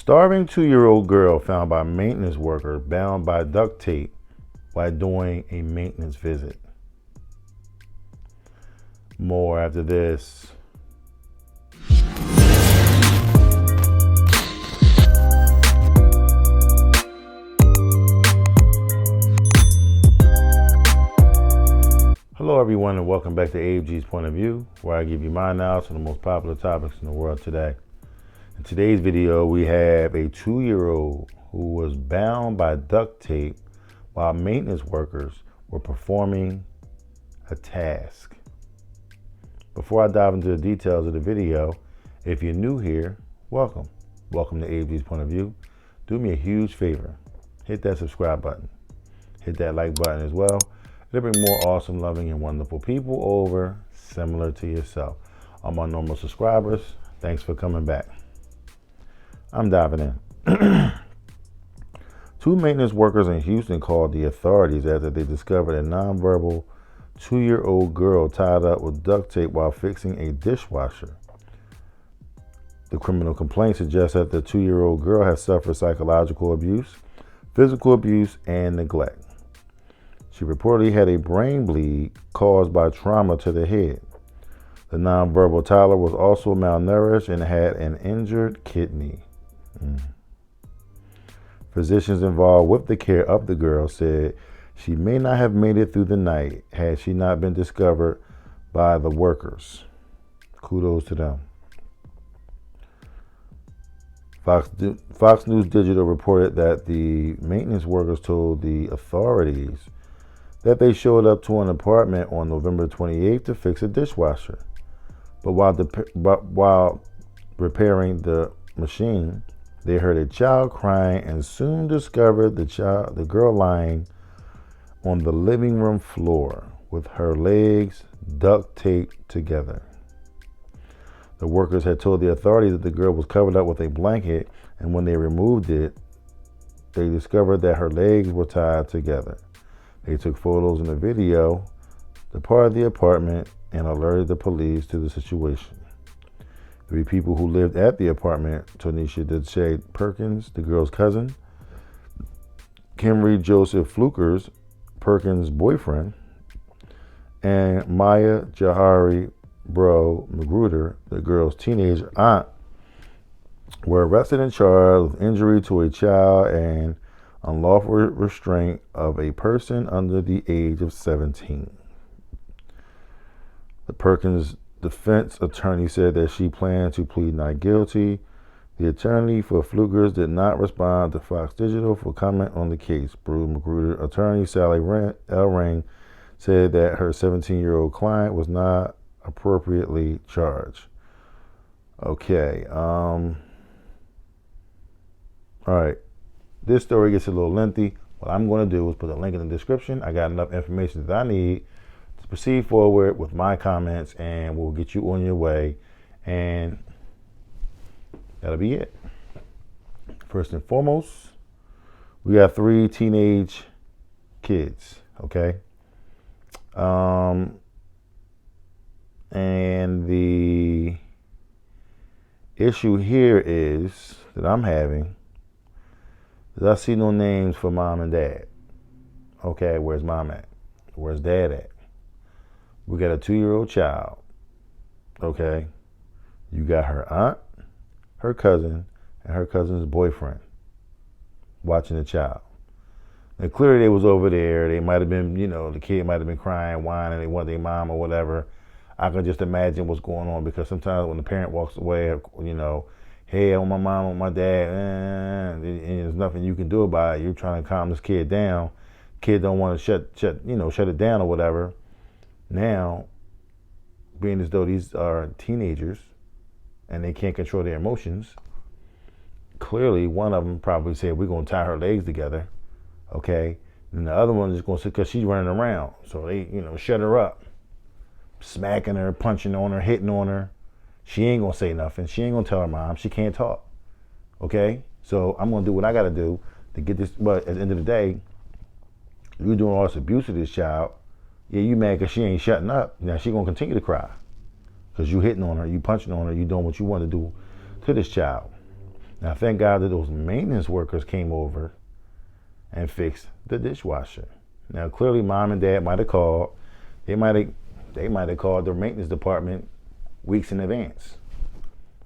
Starving 2-year-old girl found by maintenance worker bound by duct tape while doing a maintenance visit. More after this. Hello everyone and welcome back to AFG's Point of View, where I give you my knowledge on the most popular topics in the world today. In today's video, we have a 2-year-old who was bound by duct tape while maintenance workers were performing a task. Before I dive into the details of the video, if you're new here, welcome. Welcome to AFG's Point of View. Do me a huge favor. Hit that subscribe button. Hit that like button as well. It'll bring more awesome, loving, and wonderful people over similar to yourself. All my normal subscribers, thanks for coming back. I'm diving in. Two maintenance workers in Houston called the authorities after they discovered a nonverbal 2-year-old girl tied up with duct tape while fixing a dishwasher. The criminal complaint suggests that the 2-year-old girl has suffered psychological abuse, physical abuse, and neglect. She reportedly had a brain bleed caused by trauma to the head. The nonverbal toddler was also malnourished and had an injured kidney. Physicians involved with the care of the girl said she may not have made it through the night had she not been discovered by the workers. Kudos to them. Fox News Digital reported that the maintenance workers told the authorities that they showed up to an apartment on November 28th to fix a dishwasher. But while repairing the machine, they heard a child crying and soon discovered the girl lying on the living room floor with her legs duct taped together. The workers had told the authorities that the girl was covered up with a blanket, and when they removed it, they discovered that her legs were tied together. They took photos and a video, departed the apartment, and alerted the police to the situation. 3 people who lived at the apartment: Tonisha Deshay Perkins, the girl's cousin; Kimry Joseph Flukers, Perkins' boyfriend; and Maya Jahari Bro Magruder, the girl's teenage aunt, were arrested and charged with injury to a child and unlawful restraint of a person under the age of 17. The Perkins defense attorney said that she planned to plead not guilty. The attorney for Flukers did not respond to Fox Digital for comment on the case. Brew Magruder attorney Sally Elring said that her 17-year-old client was not appropriately charged. Okay. All right. This story gets a little lengthy. What I'm going to do is put a link in the description. I got enough information that I need to proceed forward with my comments, and we'll get you on your way. And that'll be it. First and foremost, we got 3 teenage kids, okay? And the issue here is that I'm having is I see no names for mom and dad. Okay, where's mom at? Where's dad at? We got a 2-year-old child. Okay, you got her aunt, her cousin, and her cousin's boyfriend watching the child. And clearly they was over there. They might have been, the kid might have been crying, whining, they want their mom or whatever. I can just imagine what's going on, because sometimes when the parent walks away, hey, I want my mom, I want my dad, and there's nothing you can do about it. You're trying to calm this kid down. Kid don't want to shut it down or whatever. Now, being as though these are teenagers and they can't control their emotions, clearly one of them probably said, we're going to tie her legs together, okay? And the other one is going to say, because she's running around. So they, shut her up, smacking her, punching on her, hitting on her. She ain't going to say nothing. She ain't going to tell her mom. She can't talk. Okay? So I'm going to do what I got to do to get this. But at the end of the day, you're doing all this abuse to this child. Yeah, you mad because she ain't shutting up. Now she going to continue to cry because you hitting on her, you punching on her, you doing what you want to do to this child. Now, thank God that those maintenance workers came over and fixed the dishwasher. Now, clearly, mom and dad might have called. They might have called the maintenance department weeks in advance.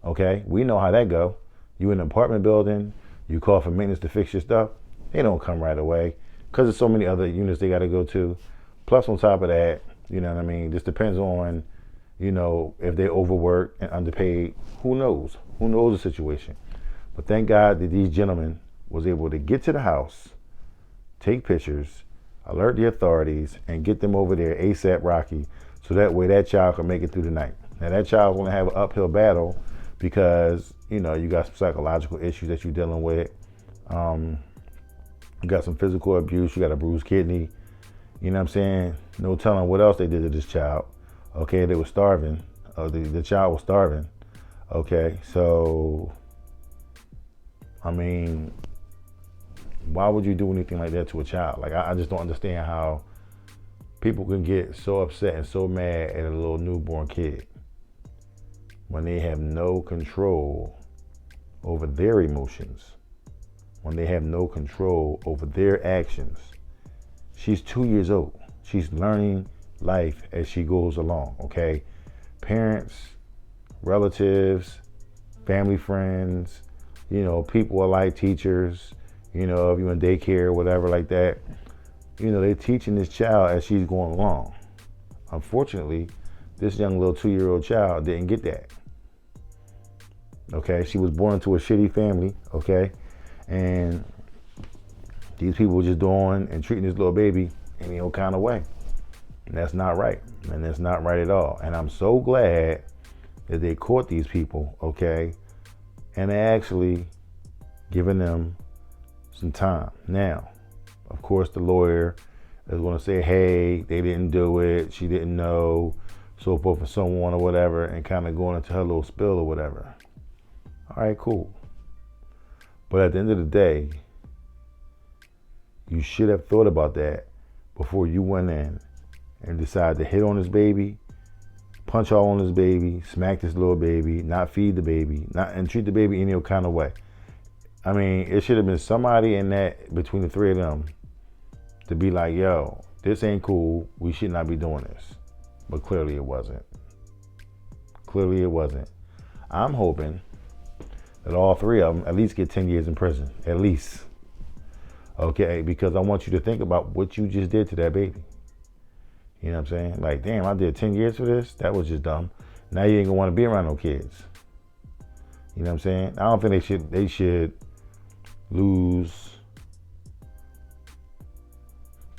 Okay, we know how that go. You in an apartment building, you call for maintenance to fix your stuff. They don't come right away because there's so many other units they got to go to. Plus, on top of that, you know what I mean. This depends on, you know, if they overworked and underpaid. Who knows? Who knows the situation? But thank God that these gentlemen was able to get to the house, take pictures, alert the authorities, and get them over there ASAP Rocky, so that way that child can make it through the night. Now that child's gonna have an uphill battle because, you know, you got some psychological issues that you're dealing with. You got some physical abuse, you got a bruised kidney, you know what I'm saying? No telling what else they did to this child. Okay, they were starving. The child was starving. Okay, so, I mean, why would you do anything like that to a child? Like, I just don't understand how people can get so upset and so mad at a little newborn kid when they have no control over their emotions, when they have no control over their actions. She's 2 years old. She's learning life as she goes along, okay? Parents, relatives, family, friends, you know, people alike, teachers, you know, if you're in daycare or whatever like that, you know, they're teaching this child as she's going along. Unfortunately, this young little 2-year-old child didn't get that. Okay, she was born into a shitty family, okay? And these people were just doing and treating this little baby any old kind of way. And that's not right. And that's not right at all. And I'm so glad that they caught these people, okay? And they actually given them some time. Now, of course, the lawyer is going to say, hey, they didn't do it, she didn't know, so forth and so on or whatever, and kind of going into her little spill or whatever. All right, cool. But at the end of the day, you should have thought about that before you went in and decided to hit on this baby, punch all on this baby, smack this little baby, not feed the baby, and treat the baby any kind of way. I mean, it should have been somebody in that, between the three of them, to be like, yo, this ain't cool, we should not be doing this. But clearly it wasn't. Clearly it wasn't. I'm hoping that all three of them at least get 10 years in prison, at least. Okay, because I want you to think about what you just did to that baby. You know what I'm saying? Like, damn, I did 10 years for this? That was just dumb. Now you ain't gonna wanna be around no kids. You know what I'm saying? I don't think they should lose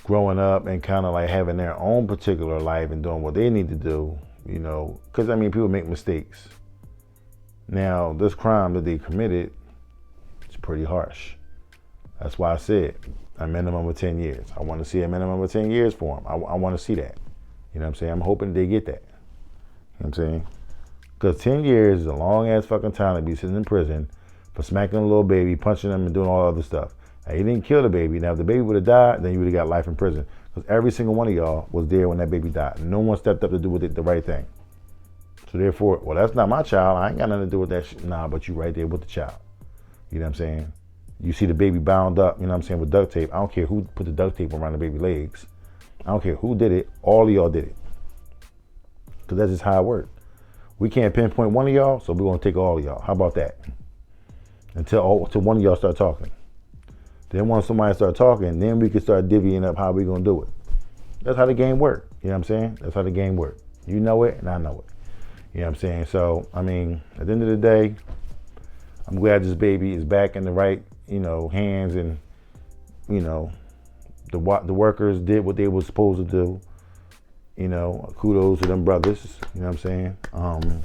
growing up and kind of like having their own particular life and doing what they need to do, you know, because I mean, people make mistakes. Now, this crime that they committed is pretty harsh. That's why I said a minimum of 10 years. I want to see a minimum of 10 years for them. I want to see that. You know what I'm saying? I'm hoping they get that. You know what I'm saying? Because 10 years is a long ass fucking time to be sitting in prison for smacking a little baby, punching them, and doing all other stuff. Now, you didn't kill the baby. Now, if the baby would have died, then you would have got life in prison. Because every single one of y'all was there when that baby died. No one stepped up to do with it the right thing. So therefore, well, that's not my child. I ain't got nothing to do with that shit. Nah, but you right there with the child. You know what I'm saying? You see the baby bound up, you know what I'm saying, with duct tape. I don't care who put the duct tape around the baby's legs. I don't care who did it. All of y'all did it. Because that's just how it worked. We can't pinpoint one of y'all, so we're going to take all of y'all. How about that? Until one of y'all start talking. Then once somebody start talking, then we can start divvying up how we going to do it. That's how the game works. You know what I'm saying? That's how the game works. You know it, and I know it. You know what I'm saying? So, I mean, at the end of the day, I'm glad this baby is back in the right, you know, hands, and, you know, the workers did what they were supposed to do. You know, kudos to them brothers, you know what I'm saying?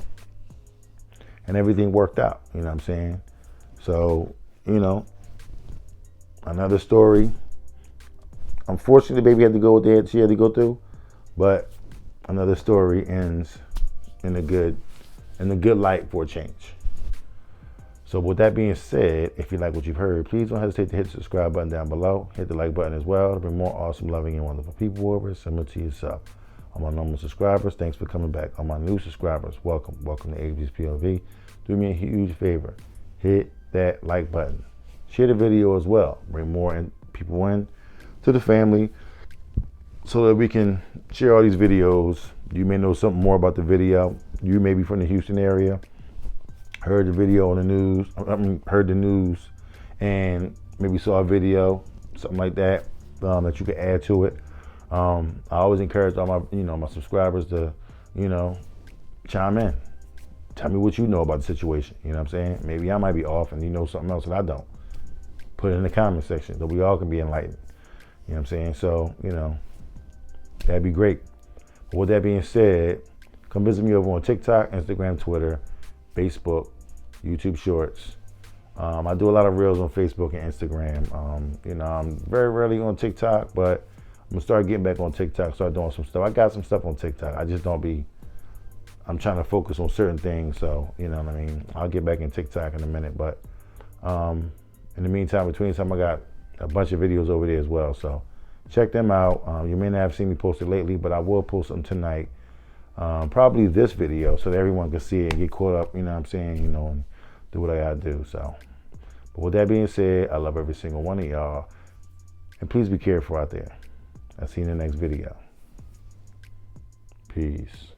And everything worked out, you know what I'm saying? So, you know, another story. Unfortunately, the baby had to go with she had to go through, but another story ends in a good light for a change. So with that being said, if you like what you've heard, please don't hesitate to hit the subscribe button down below. Hit the like button as well to bring more awesome, loving, and wonderful people over, similar to yourself. All my normal subscribers, thanks for coming back. All my new subscribers, welcome to AB's POV. Do me a huge favor. Hit that like button. Share the video as well. Bring more people in to the family so that we can share all these videos. You may know something more about the video. You may be from the Houston area, heard the video on the news, heard the news, and maybe saw a video, something like that, that you could add to it. I always encourage all my subscribers to, chime in. Tell me what you know about the situation. You know what I'm saying? Maybe I might be off and you know something else that I don't. Put it in the comment section so we all can be enlightened. You know what I'm saying? So, that'd be great. But with that being said, come visit me over on TikTok, Instagram, Twitter, Facebook, YouTube Shorts. I do a lot of reels on Facebook and Instagram. I'm very rarely on TikTok, but I'm gonna start getting back on TikTok, start doing some stuff. I got some stuff on TikTok. I just I'm trying to focus on certain things, so you know what I mean. I'll get back in TikTok in a minute, but in the meantime, between time, I got a bunch of videos over there as well, so check them out. You may not have seen me post it lately, but I will post them tonight. Probably this video, so that everyone can see it and get caught up, you know what I'm saying, and do what I gotta do. So, but with that being said, I love every single one of y'all, and please be careful out there. I'll see you in the next video. Peace.